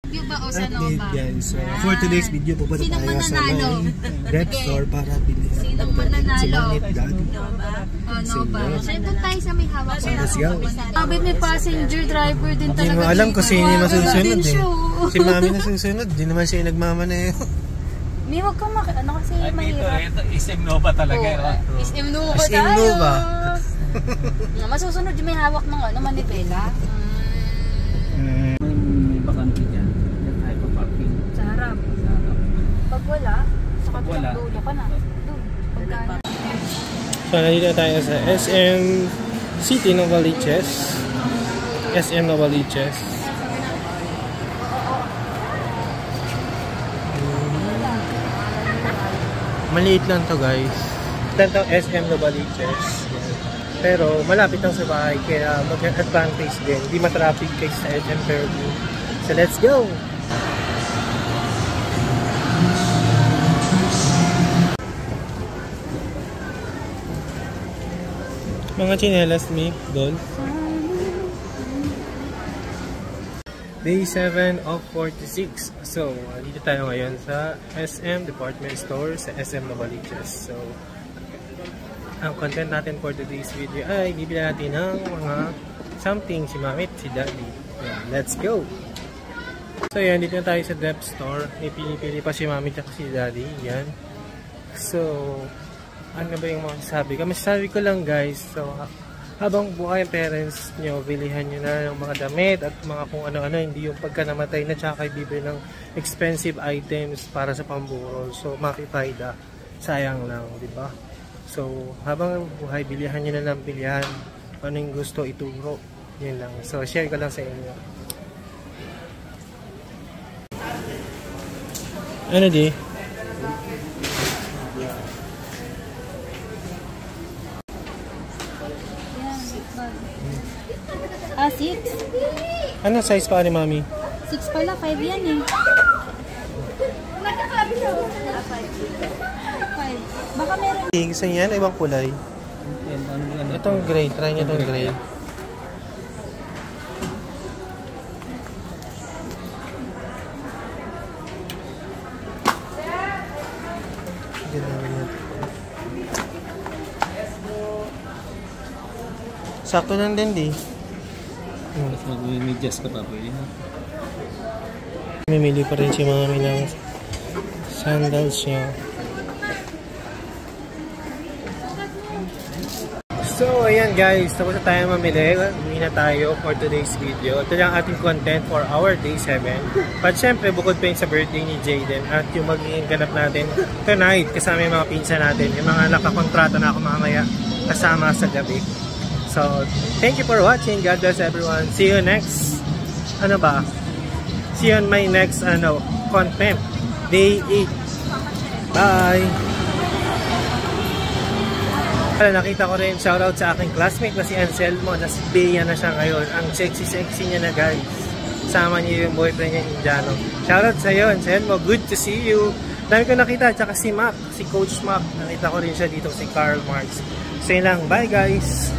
View ba o sa update Nova? guys. So, for today's video, pupunta Sinong tayo sa mananalo? may rep store para bilhin. Sinong mananalo? Si Manit Daddy. O Nova. So, doon tayo sa may hawak. So, let's go. Sabi may passenger driver din Hindi talaga. mo alam kung sino yung masusunod eh. Show. Si Mami na susunod. Di naman siya yung nagmamaneho. May wag kang ano kasi mahirap. Ito SM Nova talaga. SM Nova SM tayo. Nova. Masusunod yung may hawak ng ano, manibela. May bakante dyan. Yan tayo pa parking. Sa harap. Pag wala, sa kabilang dulo ka na. Doon. Pagkano. So, nandito tayo sa SM City Novaliches. SM Novaliches. Maliit lang to guys. Ito ang SM Novaliches. Pero malapit lang sa bahay kaya mag-advantage din. Hindi matraffic kayo sa SM Fairview. So let's go! Mga chinelas ni Dol. Day 7 of 46. So, dito tayo ngayon sa SM Department Store sa SM Novaliches. So, ang content natin for today's video ay bibili natin ng mga something si Mamit, si Daddy. Yeah, let's go! So, yan. Dito na tayo sa Dep Store. May pili-pili pa si Mamit at si Daddy. Yan. So, ano ba yung masasabi ko? Masasabi ko lang guys. So, habang buhay ang parents nyo, bilihan nyo na ng mga damit at mga kung ano-ano, hindi yung pagka namatay na tsaka kayo bibili ng expensive items para sa pamburol. So, makipayda. Sayang lang, di ba? So, habang buhay, bilihan nyo na ng bilihan. Ano yung gusto ituro. Yun lang. So, share ko lang sa inyo. Ano di? Ah, 6? Ano size pa ni Mami? 6 pala, 5 yan eh. Baka meron. Gusto niyan, ibang kulay. Itong gray, try nyo itong gray. Sakto lang din di. Mas mag-medyas ka pa pwede ha? Mimili pa rin si Mami ng sandals niya. So, ayan guys. Tapos na tayo mamili. Uwi na tayo for today's video. Ito lang ating content for our day 7. But syempre, bukod pa yung sa birthday ni Jaden at yung magiging ganap natin tonight kasama yung mga pinsan natin. Yung mga nakakontrata na ako mamaya kasama sa gabi. So, thank you for watching. God bless everyone. See you next, see you on my next, content. Day 8. Bye! Nakita ko rin, shoutout sa aking classmate na si Anselmo, na si Bea na siya ngayon. Ang sexy-sexy niya na guys. Sama niya yung boyfriend niya, Indiano. Shoutout sa iyo, Anselmo. Good to see you. Dami ko nakita. Tsaka si Mac, si Coach Mac. Nakita ko rin siya dito, si Karl Marx. So yun lang. Bye guys!